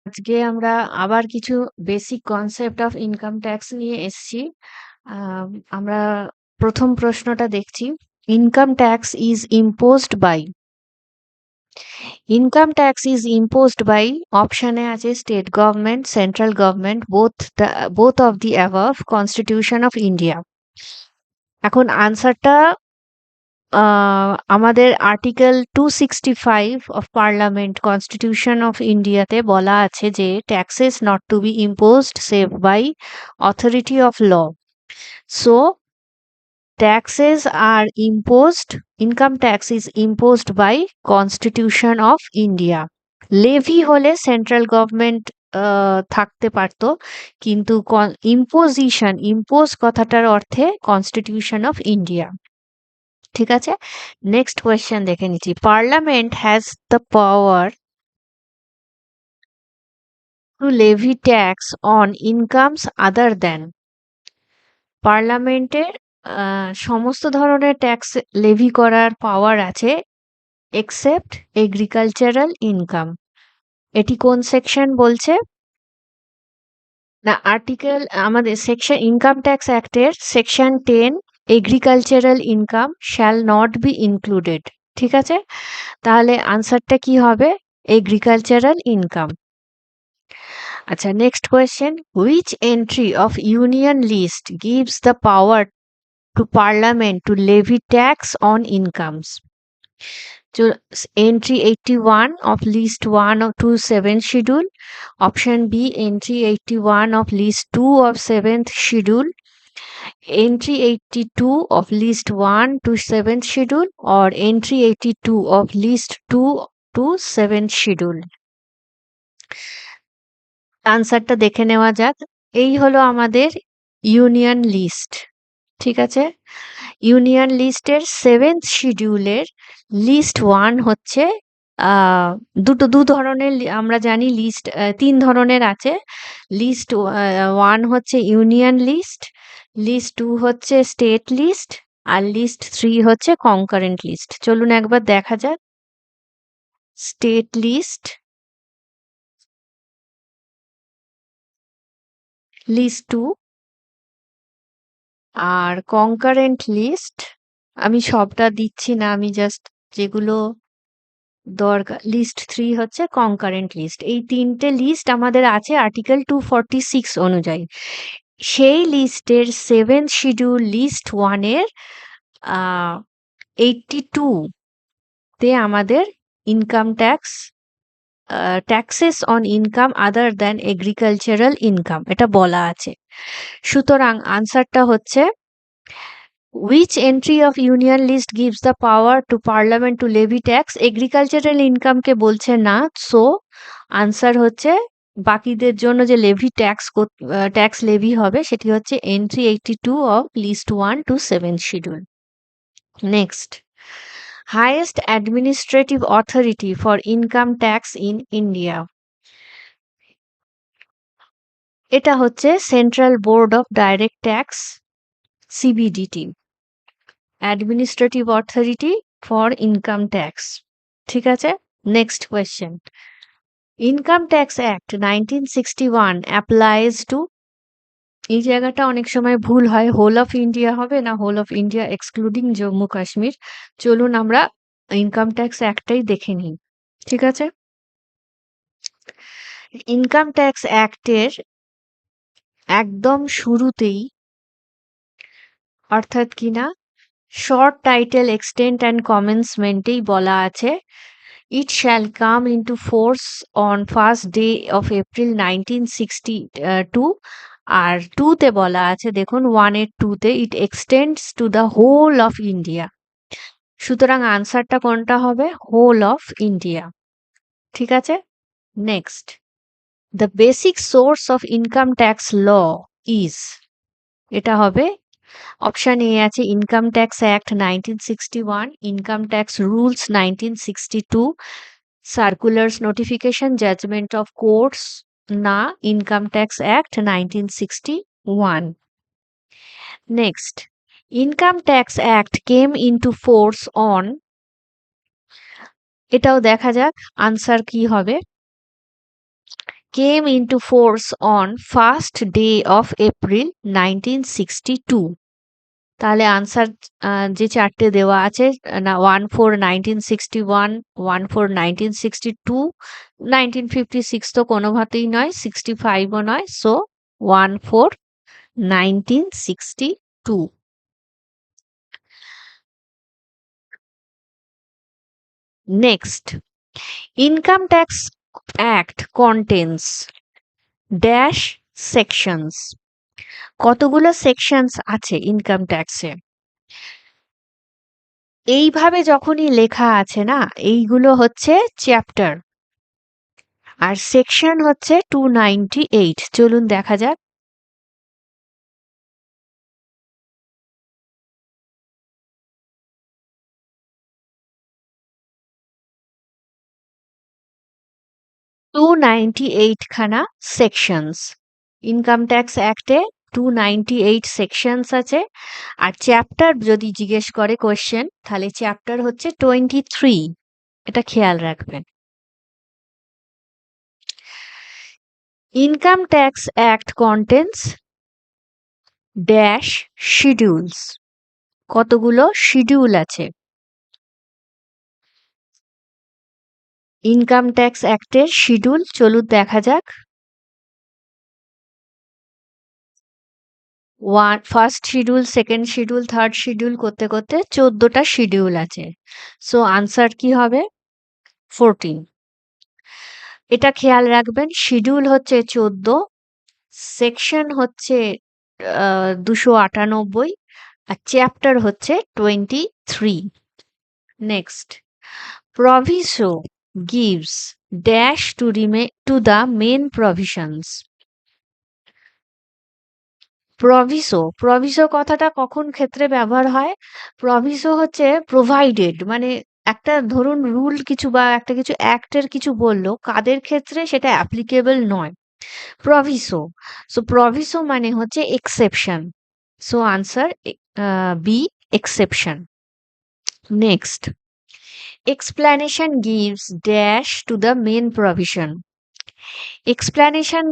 আজকে আমরা আবার কিছু basic concept of income tax নিয়ে এসেছি। আমরা প্রথম প্রশ্নটা দেখছি। Income tax is imposed by. Income tax is imposed by অপশানে আছে state government, central government, both of the above, constitution of India. এখন আনসারটা আমাদের article 265 of parliament constitution of ইন্ডিয়াতে বলা আছে যে taxes not to be imposed save by authority of law. So taxes are imposed, income tax is imposed by constitution of India. Levy হলে central government থাকতে পারতো, কিন্তু ইম্পোজিশন, ইম্পোজ কথাটার অর্থে কনস্টিটিউশন অফ ইন্ডিয়া। ঠিক আছে, নেক্সট কোয়েশ্চেন দেখে নিচ্ছি। Parliament has the power to levy tax on incomes other than. পার্লামেন্টের সমস্ত ধরনের ট্যাক্স লেভি করার পাওয়ার আছে এক্সেপ্ট এগ্রিকালচারাল ইনকাম। এটি কোন সেকশন বলছে? না, আর্টিকেল আমাদের সেকশন ইনকাম ট্যাক্স অ্যাক্টের section 10, agricultural income shall not be included. ঠিক আছে, তাহলে আনসারটা কি হবে? Agricultural income. আচ্ছা, next question. Which entry of union list gives the power to Parliament to levy tax on incomes? So, entry 81 of list 1 of 2 7th schedule. Option B, entry 81 of list 2 of 7th schedule. Entry 82 of list 1 to 7th schedule, or entry 82 of list 2 to 7th schedule. আনসারটা দেখে নেওয়া যাক। এই হলো আমাদের union list. ঠিক আছে, union লিস্টের 7th শিডিউলের লিস্ট 1 হচ্ছে দু ধরনের। আমরা জানি লিস্ট 3 ধরনের আছে। লিস্ট 1 হচ্ছে ইউনিয়ন লিস্ট, লিস্ট 2 হচ্ছে স্টেট লিস্ট, আর লিস্ট 3 হচ্ছে কনকারেন্ট লিস্ট। চলুন একবার দেখা যাক। স্টেট লিস্ট, লিস্ট 2 আর কনকারেন্ট লিস্ট। আমি সবটা দিচ্ছি না, আমি জাস্ট যেগুলো দরকার। লিস্ট 3 হচ্ছে কনকারেন্ট লিস্ট। এই 3টে লিস্ট আমাদের আছে আর্টিকেল 246 অনুযায়ী। সেই লিস্টের 7th শিডিউল লিস্ট 1 এর 82 তে আমাদের income tax, taxes on income other than agricultural income এটা বলা আছে। সুতরাং আনসারটা হচ্ছে which entry of union list gives the power to parliament to levy tax? agricultural income কে বলছে না। সো আনসার হচ্ছে বাকিদের জন্য যে লেভি ট্যাক্স লেভি হবে সেটি হচ্ছে entry 82 of list 1 to 7 schedule. Next, highest administrative authority for income tax in India. এটা হচ্ছে central board of direct tax, CBDT, administrative authority for income tax. ঠিক আছে, next question. Income tax act 1961 applies to. এই জায়গাটা অনেক সময় ভুল হয়, হোল অফ ইন্ডিয়া হবে না whole of India excluding Jammu Kashmir. চলুন আমরা ইনকাম ট্যাক্স অ্যাক্টটাই দেখে নিই। ঠিক আছে, ইনকাম ট্যাক্স অ্যাক্টের একদম শুরুতেই, অর্থাৎ কিনা শর্ট টাইটেল এক্সটেন্ট অ্যান্ড কমেন্সমেন্টেই বলা আছে it shall come into force on first day of April 1962, আর 2 তে বলা আছে দেখুন 1 এর 2 তে it extends to the whole of India। সুতরাং আনসারটা কোনটা হবে? Whole of India. ঠিক আছে, next, the basic source of income tax law is. এটা হবে অপশন এ আছে income tax act 1961, income tax rules 1962, circulars, notification, judgement of courts, না income tax act 1961। Next, income tax act came into force on. এটাও দেখা যাক answer কি হবে। came into force on 1st day of April 1962. তাহলে answer যে চারটে দেওয়া আছে না 1/4/1961, 1/4/1962, 1956 তো কোনোভাবেই নয়, 65ও নয়, so 1/4/1962. Next, Income Tax Act contains dash sections. কতগুলো সেকশনস আছে ইনকাম ট্যাক্সে? এইভাবে যখনই লেখা আছে না, এইগুলো হচ্ছে চ্যাপ্টার, আর সেকশন হচ্ছে 298. চলুন দেখা যাক। টু 298 খানা সেকশনস ইনকাম ট্যাক্স অ্যাক্টে, 298 সেকশনস আছে। আর চ্যাপ্টার যদি জিজ্ঞেস করে কোয়েশ্চেন, তাহলে চ্যাপ্টার হচ্ছে 23, এটা খেয়াল রাখবেন। Income tax act contains dash schedules. কতগুলো শিডিউল আছে ইনকাম ট্যাক্স অ্যাক্টের শিডিউল? চলুন দেখা যাক। First schedule, second schedule, third schedule করতে করতে 14টা শিডিউল আছে। সো আনসার কি হবে? 14। এটা খেয়াল রাখবেন, শিডিউল হচ্ছে 14, সেকশন হচ্ছে 298, আর চ্যাপ্টার হচ্ছে 23। Next, proviso gives dash to the main provisions. প্রভিসো কথাটা কখন ক্ষেত্রে ব্যবহার হয়? প্রভিসো হচ্ছে প্রোভাইডেড, মানে একটা ধরুন রুল কিছু বা একটা কিছু অ্যাক্টের কিছু বললো, কাদের ক্ষেত্রে সেটা অ্যাপ্লিকেবল নয়, প্রভিসো। সো প্রভিসো মানে হচ্ছে exception. So answer B, exception. Next, explanation gives dash to the main provision. Explanation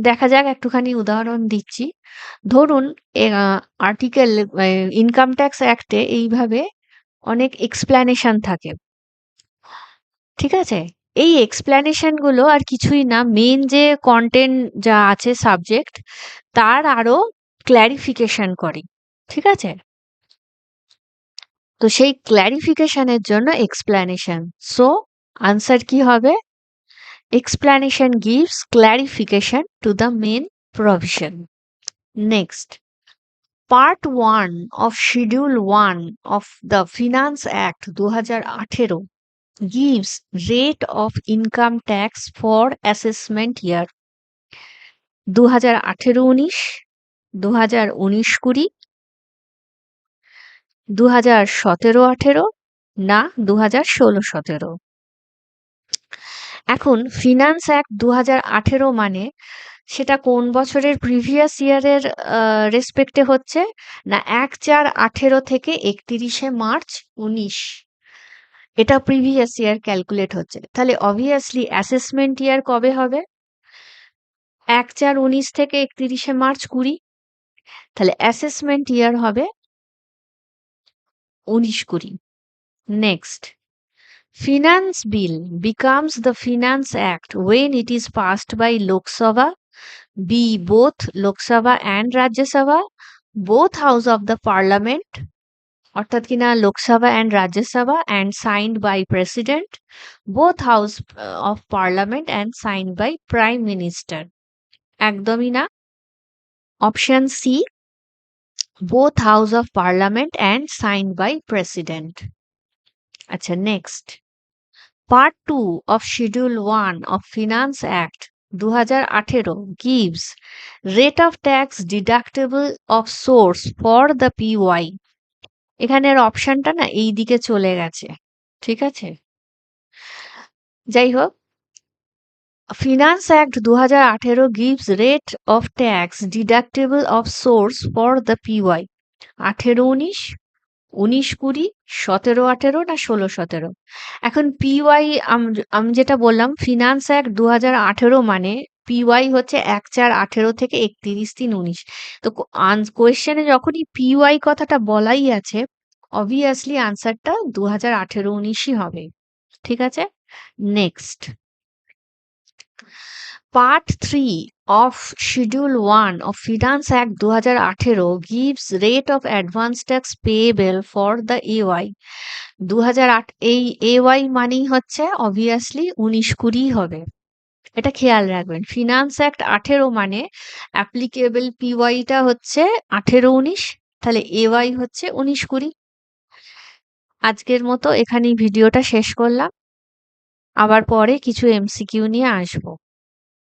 দেখা যাক, একটুখানি উদাহরণ দিচ্ছি। ধরুন আর্টিকেল ইনকাম ট্যাক্স অ্যাক্টে এইভাবে অনেক এক্সপ্লানেশন থাকে, ঠিক আছে? এই এক্সপ্লানেশন গুলো আর কিছুই না, মেন যে কন্টেন্ট যা আছে সাবজেক্ট, তার আরো ক্ল্যারিফিকেশন করে, ঠিক আছে? তো সেই ক্ল্যারিফিকেশনের জন্য এক্সপ্লানেশন। সো আনসার কি হবে? Explanation gives clarification to the main provision. Next, Part 1 of Schedule 1 of the Finance Act 2018 gives rate of income tax for assessment year 2018-19, 2019-20, 2017-18 না 2016-17। এখন ফিনান্স অ্যাক্ট 2018 মানে সেটা কোন বছরের প্রিভিয়াস ইয়ারের রেসপেক্টে হচ্ছে না 1/4/18 থেকে 31শে মার্চ 19, এটা প্রিভিয়াস ইয়ার ক্যালকুলেট হচ্ছে। তাহলে অবভিয়াসলি অ্যাসেসমেন্ট ইয়ার কবে হবে? 1/4/19 থেকে 31শে মার্চ 20। তাহলে অ্যাসেসমেন্ট ইয়ার হবে 19-20। Next, Finance Bill becomes the Finance Act when it is passed by Lok Sabha, B. both Lok Sabha and Rajya Sabha, both House of the Parliament, অর্থাৎ কিনা Lok Sabha and Rajya Sabha, and signed by President, both House of Parliament and signed by Prime Minister. একদমই না। Option C, both House of Parliament and signed by President. আচ্ছা, next, Part 2 of Schedule 1 of Finance Act 2018 gives rate of tax deductible of source for the PY. এখানের অপশনটা না এই দিকে চলে গেছে, ঠিক আছে? যাই হোক, finance act 2018 gives rate of tax deductible of source for the PY 18-19, 19-20, 17-18 না 16-17। এখন পিওয়াই আমি যেটা বললাম, ফিনান্স অ্যাক্ট 2018 মানে পিওয়াই হচ্ছে ১/৪/১৮ থেকে ৩১/৩/১৯। তো কোয়েশ্চেনে যখনই পিওয়াই কথাটা বলাই আছে, অবভিয়াসলি আনসারটা ২০১৮-১৯ই হবে। ঠিক আছে? Next. Part 3 of Schedule 1 of Finance Act ২০১৮ gives rate of advance tax payable for the AY ২০০৮। এই AY মানেই হচ্ছে অবভিয়াসলি ১৯-২০ হবে। এটা খেয়াল রাখবেন। ফিনান্স অ্যাক্ট ১৮ মানে অ্যাপ্লিকেবল পিওয়াইটা হচ্ছে ১৮-১৯, তাহলে এওয়াই হচ্ছে ১৯-২০। আজকের মতো এখানেই ভিডিওটা শেষ করলাম। আবার পরে কিছু এমসিকিউ নিয়ে আসবো।